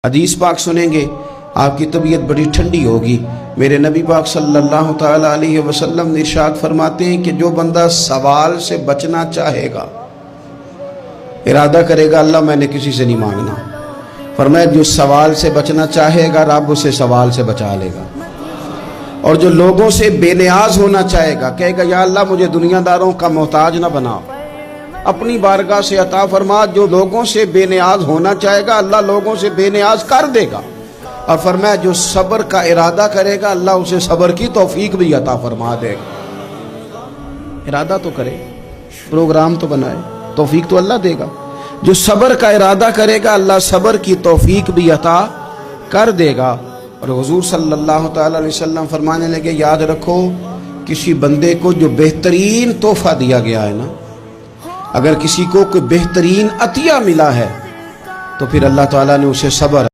حدیث پاک سنیں گے آپ کی طبیعت بڑی ٹھنڈی ہوگی۔ میرے نبی پاک صلی اللہ تعالیٰ علیہ وسلم نے ارشاد فرماتے ہیں کہ جو بندہ سوال سے بچنا چاہے گا، ارادہ کرے گا اللہ میں نے کسی سے نہیں مانگنا، فرمایا جو سوال سے بچنا چاہے گا رب اسے سوال سے بچا لے گا، اور جو لوگوں سے بے نیاز ہونا چاہے گا کہے گا یا اللہ مجھے دنیا داروں کا محتاج نہ بناؤ، اپنی بارگاہ سے عطا فرما۔ جو لوگوں سے بے نیاز ہونا چاہے گا اللہ لوگوں سے بے نیاز کر دے گا، اور فرمایا جو صبر کا ارادہ کرے گا اللہ اسے صبر کی توفیق بھی عطا فرما دے گا۔ ارادہ تو کرے، پروگرام تو بنائے، توفیق تو اللہ دے گا۔ جو صبر کا ارادہ کرے گا اللہ صبر کی توفیق بھی عطا کر دے گا۔ اور حضور صلی اللہ تعالیٰ علیہ وسلم فرمانے لگے یاد رکھو کسی بندے کو جو بہترین تحفہ دیا گیا ہے نا، اگر کسی کو کوئی بہترین عطیہ ملا ہے تو پھر اللہ تعالیٰ نے اسے صبر